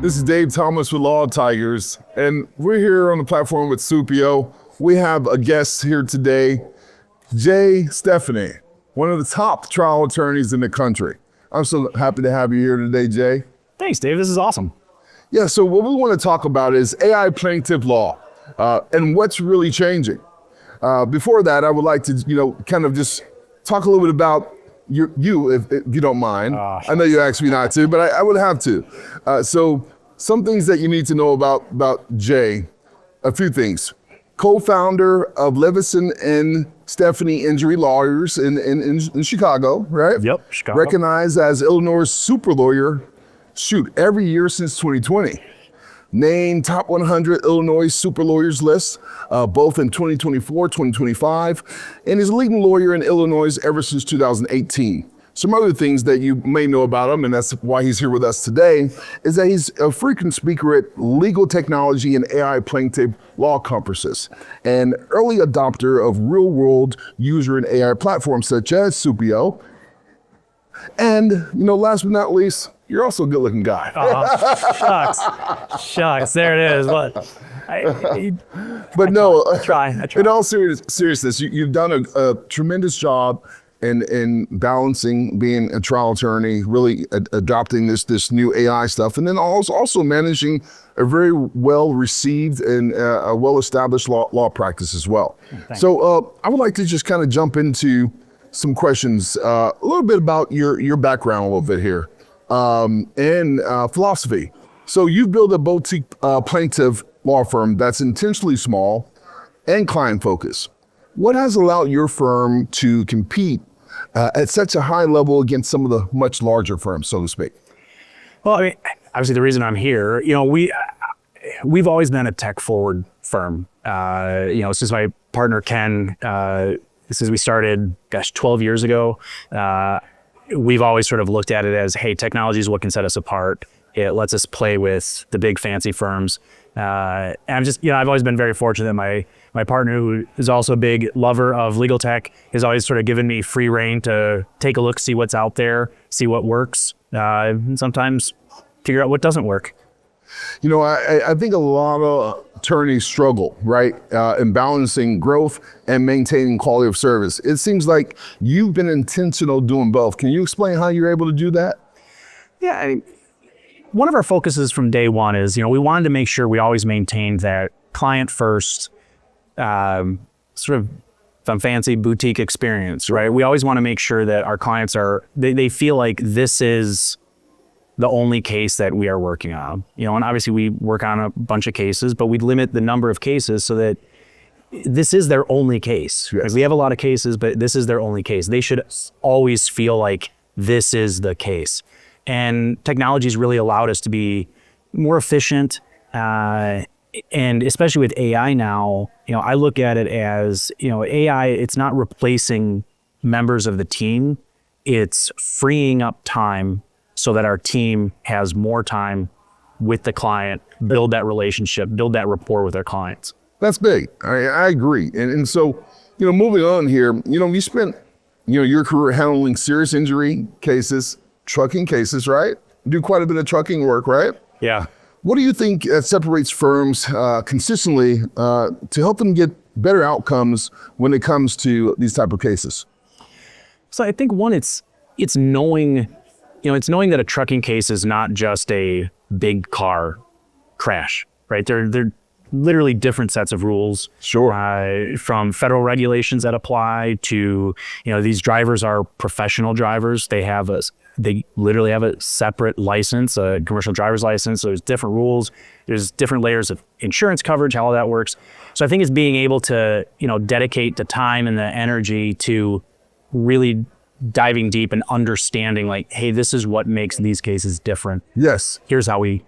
This is Dave Thomas with Law Tigers, and we're here on the platform with Supio. We have a guest here today, Jay Stefani, one of the top trial attorneys in the country. I'm so happy to have you here today, Jay. Thanks, Dave. This is awesome. Yeah, so what we want to talk about is AI plaintiff law and what's really changing. Before that, I would like to, kind of just talk a little bit about you, if you don't mind. I know you asked me not to, but I would have to. So some things that you need to know about Jay, a few things. Co-founder of Levison and Stefani Injury Lawyers in Chicago, right? Yep, Chicago. Recognized as Illinois' super lawyer, every year since 2020. Named top 100 Illinois super lawyers list, both in 2024, 2025, and is a leading lawyer in Illinois ever since 2018. Some other things that you may know about him, and that's why he's here with us today, is that he's a frequent speaker at legal technology and AI plaintiff law conferences, and early adopter of real-world user and AI platforms such as Supio. And, last but not least, you're also a good-looking guy. Shucks. There it is. What? I try. In all seriousness, you've done a tremendous job in balancing being a trial attorney, really adopting this new AI stuff, and then also managing a very well-received and a well-established law practice as well. So I would like to just kind of jump into some questions, a little bit about your background a little bit here, and philosophy. So you've built a boutique plaintiff law firm that's intentionally small and client-focused. What has allowed your firm to compete at such a high level against some of the much larger firms, so to speak? Well, I mean, obviously the reason I'm here, we've always been a tech-forward firm. Since my partner Ken, since we started, 12 years ago, we've always sort of looked at it as, hey, technology is what can set us apart. It lets us play with the big fancy firms. And I've always been very fortunate that my partner, who is also a big lover of legal tech, has always sort of given me free rein to take a look, see what's out there, see what works, and sometimes figure out what doesn't work. I think a lot of attorneys struggle, right, in balancing growth and maintaining quality of service. It seems like you've been intentional doing both. Can you explain how you're able to do that? Yeah, one of our focuses from day one is, we wanted to make sure we always maintained that client first, sort of some fancy boutique experience, right? We always want to make sure that our clients they feel like this is the only case that we are working on. And obviously we work on a bunch of cases, but we limit the number of cases so that this is their only case. Yes. Like, we have a lot of cases, but this is their only case. They should always feel like this is the case. And technology's really allowed us to be more efficient, and especially with AI now, I look at it as, AI, it's not replacing members of the team, it's freeing up time so that our team has more time with the client, build that relationship, build that rapport with our clients. That's big. I agree. And so, moving on here, you spent, your career handling serious injury cases, trucking cases, right? Do quite a bit of trucking work, right? Yeah. What do you think separates firms consistently to help them get better outcomes when it comes to these type of cases? So I think one, it's knowing, it's knowing that a trucking case is not just a big car crash, right? They're literally different sets of rules. Sure. From federal regulations that apply to, these drivers are professional drivers. They literally have a separate license, a commercial driver's license. So there's different rules. There's different layers of insurance coverage, how all that works. So I think it's being able to, dedicate the time and the energy to really diving deep and understanding, like, hey, this is what makes these cases different. Yes. Here's how we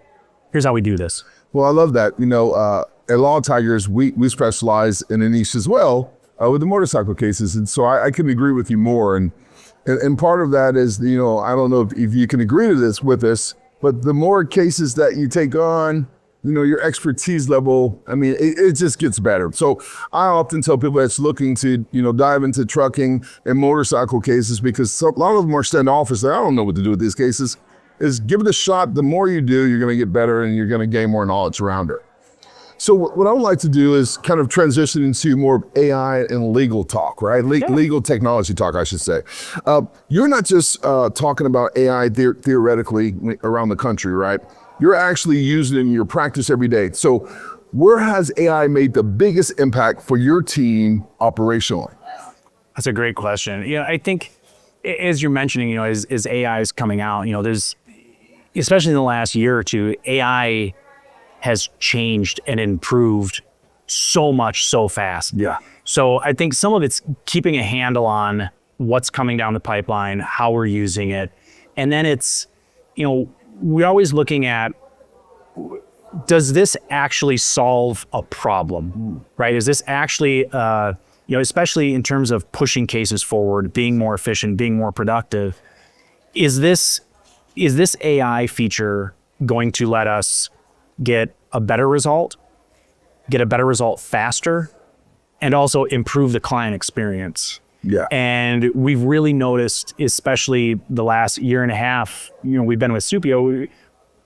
do this. Well, I love that. At Law Tigers, we specialize in a niche as well with the motorcycle cases. And so I couldn't agree with you more. And part of that is, I don't know if you can agree to this with us, but the more cases that you take on, your expertise level, it just gets better. So I often tell people that's looking to, dive into trucking and motorcycle cases, because a lot of them are standoffish. I don't know what to do with these cases. is give it a shot. The more you do, you're going to get better and you're going to gain more knowledge around it. So what I would like to do is kind of transition into more AI and legal talk, right? Legal technology talk, I should say. You're not just talking about AI theoretically around the country, right? You're actually using it in your practice every day. So where has AI made the biggest impact for your team operationally? That's a great question. I think as you're mentioning, as AI is coming out, there's, especially in the last year or two, AI has changed and improved so much so fast. Yeah. So I think some of it's keeping a handle what's coming down the pipeline, how we're using it. And then it's, we're always looking at, does this actually solve a problem, right? Is this actually, especially in terms of pushing cases forward, being more efficient, being more productive, is this AI feature going to let us get a better result faster, and also improve the client experience? Yeah. And we've really noticed, especially the last year and a half, we've been with Supio,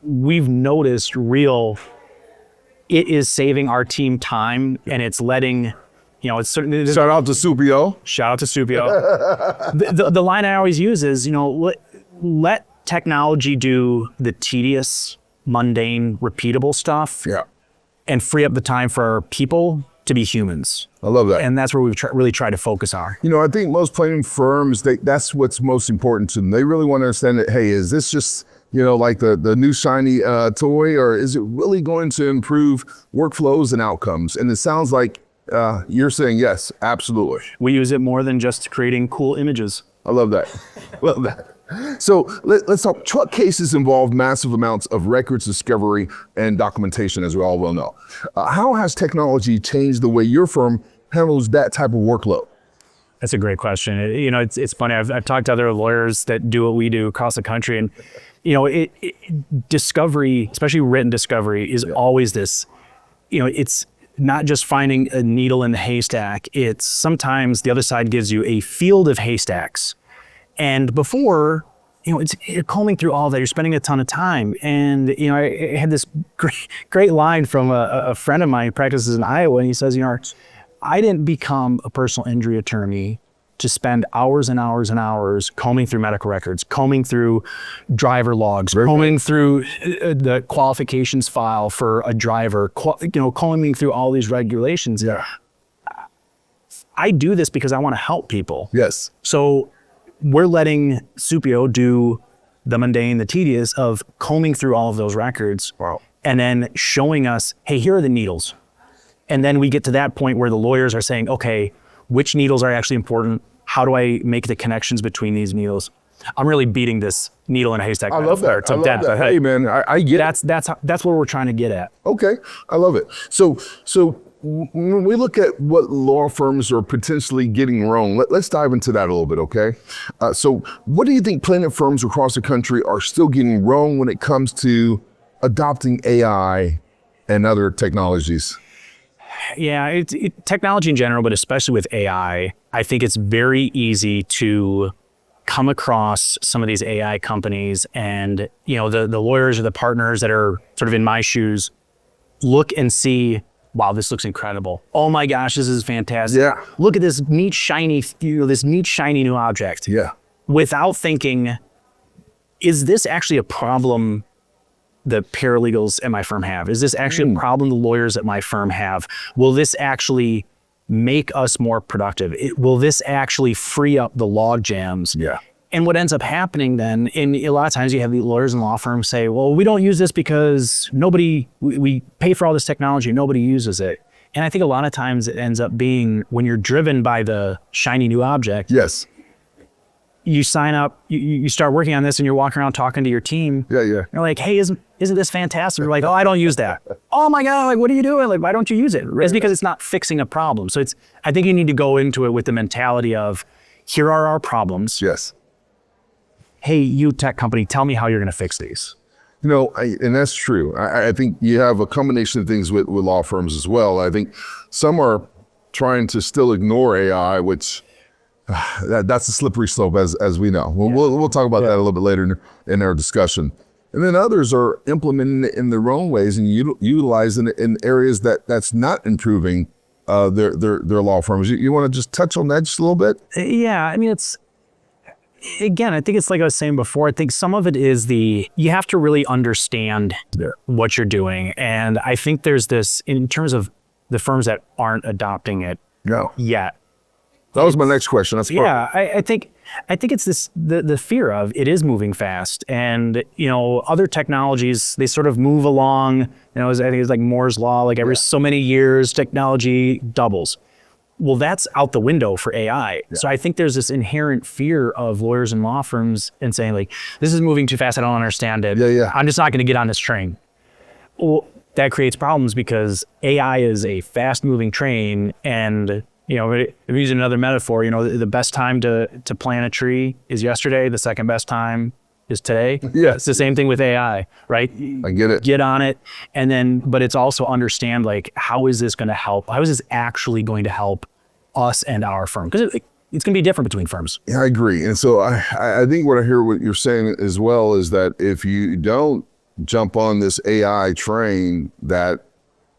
we've noticed it is saving our team time, and it's letting, it's certainly. Shout out to Supio. Shout out to Supio. the line I always use is, let technology do the tedious, mundane, repeatable stuff. Yeah. And free up the time for our people to be humans. I love that. And that's where we've really tried to focus on. I think most plaintiff firms, that's what's most important to them. They really want to understand that, hey, is this just, like the new shiny toy, or is it really going to improve workflows and outcomes? And it sounds like you're saying yes, absolutely. We use it more than just creating cool images. I love that. Love that. So let's talk. Truck cases involve massive amounts of records discovery and documentation, as we all well know. How has technology changed the way your firm handles that type of workload? That's a great question. It's funny. I've talked to other lawyers that do what we do across the country, and discovery, especially written discovery, is always this. It's not just finding a needle in the haystack. It's sometimes the other side gives you a field of haystacks. And before, you're combing through all that. You're spending a ton of time. And, I had this great line from a friend of mine who practices in Iowa. And he says, I didn't become a personal injury attorney to spend hours and hours and hours combing through medical records, combing through driver logs, combing through the qualifications file for a driver, combing through all these regulations. Yeah. I do this because I want to help people. Yes. So we're letting Supio do the mundane, the tedious of combing through all of those records. Wow. And then showing us, hey, here are the needles. And then we get to that point where the lawyers are saying, okay, which needles are actually important? How do I make the connections between these needles? I'm really beating this needle in a haystack. I love that. I love that. Hey, man, I get it. That's what we're trying to get at. Okay, I love it. So when we look at what law firms are potentially getting wrong, let's dive into that a little bit, okay? So what do you think plaintiff firms across the country are still getting wrong when it comes to adopting AI and other technologies? Yeah, technology in general, but especially with AI, I think it's very easy to come across some of these AI companies, and the lawyers or the partners that are sort of in my shoes look and see, wow, this looks incredible. Oh my gosh, this is fantastic. Yeah. Look at this neat shiny new object. Yeah. Without thinking, is this actually a problem the paralegals at my firm have? Is this actually a problem the lawyers at my firm have? Will this actually make us more productive? Will this actually free up the log jams? Yeah. And what ends up happening then, and a lot of times you have the lawyers and law firms say, well, we don't use this because we pay for all this technology, nobody uses it. And I think a lot of times it ends up being, when you're driven by the shiny new object, Yes. you sign up, you start working on this, and you're walking around talking to your team. Yeah. You're like, hey, isn't this fantastic? You're like, oh, I don't use that. Oh my God, like, what are you doing? Like, why don't you use it? It's because it's not fixing a problem. So I think you need to go into it with the mentality of, here are our problems. Yes. Hey, you tech company, tell me how you're going to fix these. And that's true. I think you have a combination of things with law firms as well. I think some are trying to still ignore AI, which that's a slippery slope, as we know. We'll talk about that a little bit later in our discussion. And then others are implementing it in their own ways and utilizing it in areas that's not improving their law firms. You want to just touch on that just a little bit? Yeah, I mean, again, I think it's like I was saying before, I think some of it is you have to really understand what you're doing. And I think there's this, in terms of the firms that aren't adopting it yet. That was my next question. That's perfect. I think it's this the fear of it is moving fast, and other technologies, they sort of move along. I think it's like Moore's law, like every so many years technology doubles. Well, that's out the window for AI. Yeah. So I think there's this inherent fear of lawyers and law firms and saying like, this is moving too fast, I don't understand it. I'm just not going to get on this train. Well, that creates problems because AI is a fast moving train, and if we use another metaphor, the best time to plant a tree is yesterday. The second best time is today. Yeah. It's the same thing with AI, right? I get it. Get on it. And then, but it's also understand like, how is this going to help? How is this actually going to help us and our firm? Because it's going to be different between firms. Yeah, I agree. And so I think what you're saying as well is that if you don't jump on this AI train, that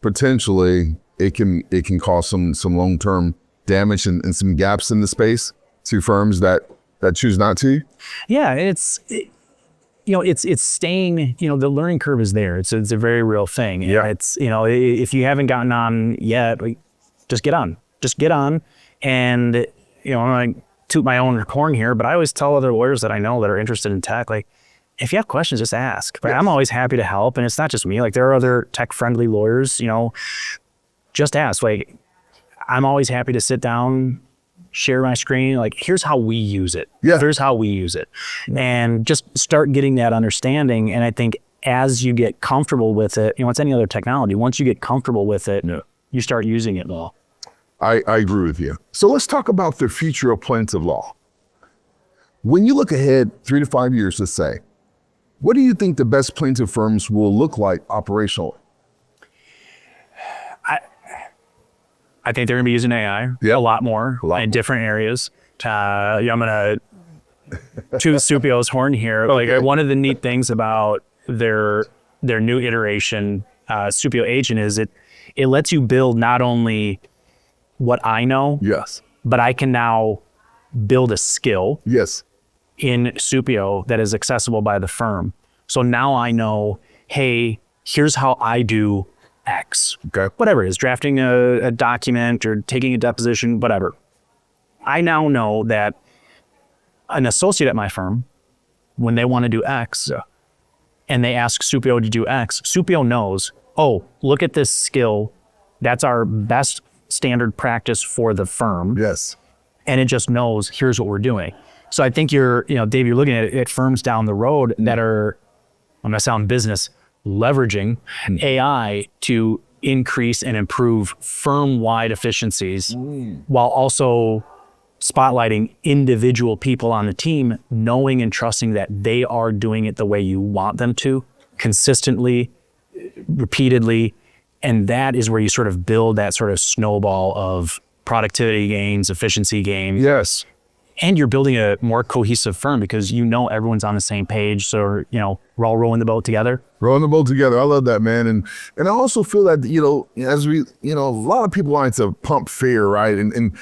potentially it can cause some long-term damage and some gaps in the space to firms that choose not to. Yeah, it's staying. The learning curve is there. It's a very real thing. Yeah. It's if you haven't gotten on yet, just get on. Just get on. And I'm gonna toot my own horn here, but I always tell other lawyers that I know that are interested in tech, like, if you have questions, just ask. Right? Yes. I'm always happy to help, and it's not just me. Like, there are other tech-friendly lawyers. Just ask. Like, I'm always happy to sit down, share my screen. Like, here's how we use it. Yeah. Here's how we use it. And just start getting that understanding. And I think as you get comfortable with it, it's any other technology. Once you get comfortable with it, you start using it all. I agree with you. So let's talk about the future of plaintiff law. When you look ahead 3 to 5 years, let's say, what do you think the best plaintiff firms will look like operationally? I think they're going to be using AI a lot more in different areas. I'm going to toot Supio's horn here. Okay. Like, one of the neat things about their new iteration, Supio Agent, is it lets you build not only what I know, yes, but I can now build a skill in Supio that is accessible by the firm. So now I know, hey, here's how I do X. Okay. Whatever it is, drafting a document or taking a deposition, whatever. I now know that an associate at my firm, when they want to do X and they ask Supio to do X, Supio knows, oh, look at this skill. That's our best standard practice for the firm. Yes. And it just knows, here's what we're doing. So I think Dave, you're looking at firms down the road that are, I'm going to sound business, leveraging AI to increase and improve firm-wide efficiencies while also spotlighting individual people on the team, knowing and trusting that they are doing it the way you want them to, consistently, repeatedly. And that is where you sort of build that sort of snowball of productivity gains, efficiency gains. Yes. And you're building a more cohesive firm because everyone's on the same page. So, we're all rowing the boat together. Rowing the boat together. I love that, man. And I also feel that, as we, a lot of people like to pump fear, right? And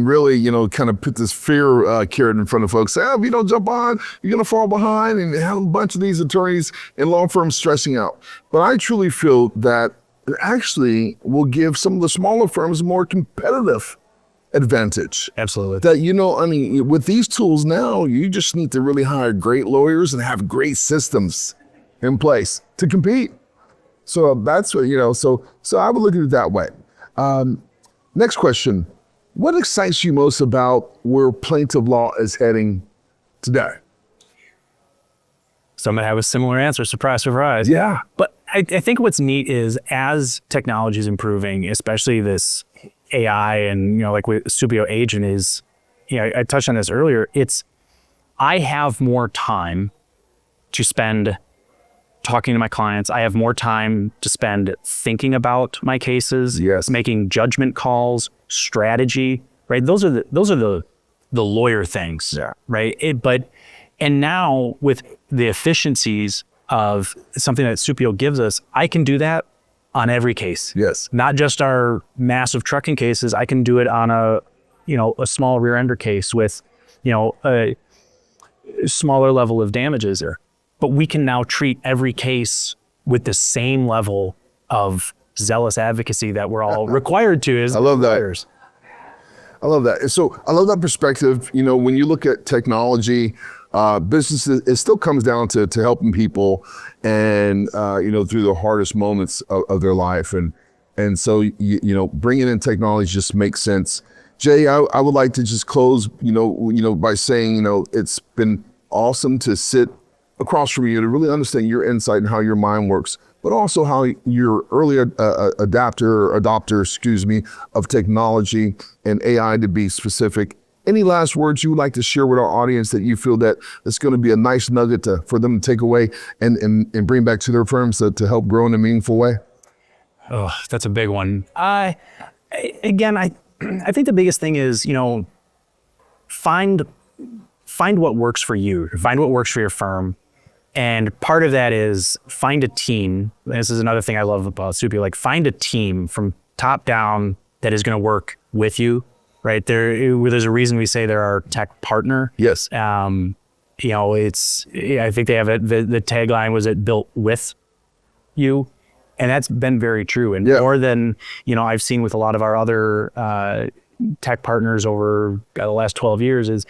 really, kind of put this fear carrot in front of folks. Say, if you don't jump on, you're going to fall behind, and have a bunch of these attorneys and law firms stressing out. But I truly feel that it actually will give some of the smaller firms more competitive advantage. Absolutely. That, with these tools now, you just need to really hire great lawyers and have great systems in place to compete. So that's what, so I would look at it that way. Next question. What excites you most about where plaintiff law is heading today? So I'm going to have a similar answer. Surprise, surprise. Yeah. But I think what's neat is as technology is improving, especially this AI and, like with Supio Agent is, I touched on this earlier. I have more time to spend talking to my clients. I have more time to spend thinking about my cases, yes, making judgment calls, strategy, right? Those are the the lawyer thinks, Yeah. right? And now with the efficiencies of something that Supio gives us, I can do that on every case. Yes. Not just our massive trucking cases. I can do it on a small rear ender case with, a smaller level of damages there. But we can now treat every case with the same level of zealous advocacy that we're all required to as lawyers. I love that. So I love that perspective. When you look at technology, business, it still comes down to helping people and, through the hardest moments of their life. And so, bringing in technology just makes sense. Jay, I would like to just close, by saying, it's been awesome to sit across from you to really understand your insight and how your mind works, but also how you're early adopter of technology and AI, to be specific. Any last words you would like to share with our audience that you feel that it's going to be a nice nugget for them to take away and bring back to their firms to help grow in a meaningful way? Oh, that's a big one. I think the biggest thing is, find what works for you, find what works for your firm. And part of that is find a team. This is another thing I love about Supio, like find a team from top down that is going to work with you, right? There's a reason we say they're our tech partner. Yes. I think they have the tagline was it built with you. And that's been very true. And more than, I've seen with a lot of our other tech partners over the last 12 years is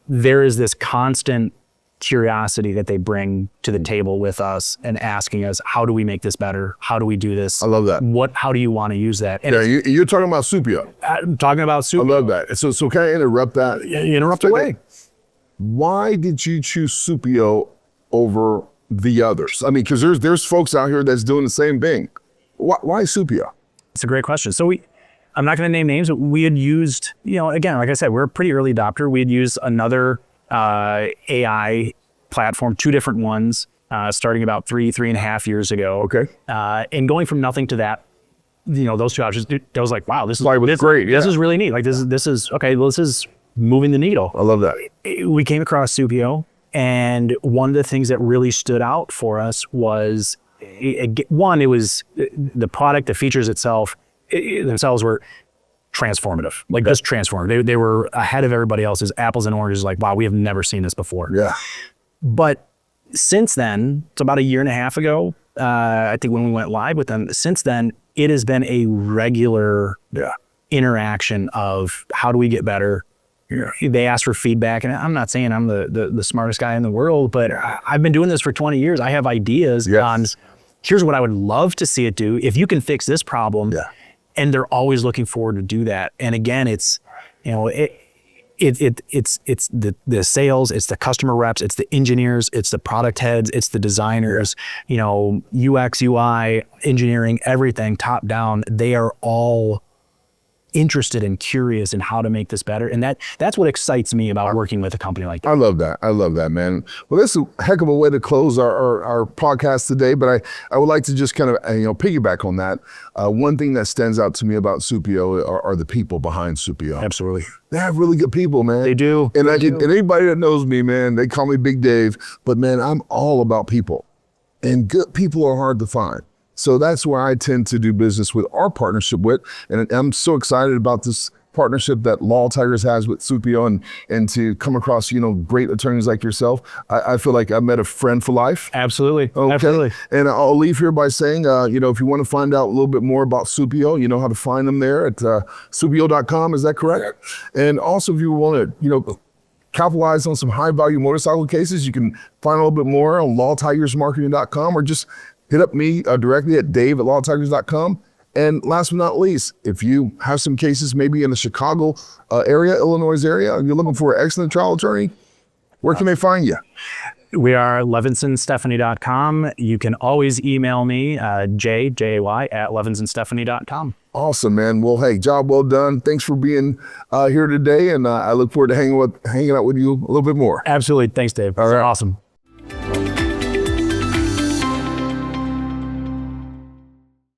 there is this constant curiosity that they bring to the table with us and asking us, how do we make this better? How do we do this? I love that. How do you want to use that? And you're talking about Supio. I'm talking about Supio. I love that. So can I interrupt that? Interrupt away. Why did you choose Supio over the others? I mean, because there's folks out here that's doing the same thing. Why Supio? It's a great question. So I'm not going to name names, but we had used, again, like I said, we're a pretty early adopter. We had used another AI platform, two different ones, starting about 3.5 years ago. Okay. And going from nothing to that, those two options, I was like, wow, this is great. This is really neat. Like this is okay. Well, this is moving the needle. I love that. We came across Supio, and one of the things that really stood out for us was one, it was the product, the features themselves were transformative, just transformative. They were ahead of everybody else's, apples and oranges. Like, wow, we have never seen this before. Yeah. But since then, it's about 1.5 years ago, I think when we went live with them, since then, it has been a regular interaction of how do we get better? Yeah. They ask for feedback, and I'm not saying I'm the smartest guy in the world, but I've been doing this for 20 years. I have ideas on, here's what I would love to see it do. If you can fix this problem, and they're always looking forward to do that. And again, it's it's the sales, it's the customer reps, it's the engineers, it's the product heads, it's the designers, UX, UI, engineering, everything top down. They are all interested and curious in how to make this better. And that's what excites me about working with a company like that. I love that, man. Well, this is a heck of a way to close our podcast today, but I would like to just kind of, piggyback on that. One thing that stands out to me about Supio are the people behind Supio. Absolutely. They have really good people, man. They do. And anybody that knows me, man, they call me Big Dave, but man, I'm all about people, and good people are hard to find. So that's where I tend to do business with our partnership with. And I'm so excited about this partnership that Law Tigers has with Supio and to come across, great attorneys like yourself. I feel like I met a friend for life. Absolutely. Okay. Absolutely. And I'll leave here by saying, if you want to find out a little bit more about Supio, you know how to find them there at supio.com. Is that correct? And also if you want to, capitalize on some high value motorcycle cases, you can find a little bit more on lawtigersmarketing.com or just hit up me directly at dave@lawtigers.com. And last but not least, if you have some cases maybe in the Chicago area, Illinois area, and you're looking for an excellent trial attorney, where can they find you? We are levinsonstephanie.com. You can always email me, Jay, J-A-Y, at levinsonstephanie.com. Awesome, man. Well, hey, job well done. Thanks for being here today, and I look forward to hanging out with you a little bit more. Absolutely. Thanks, Dave. All right. Awesome.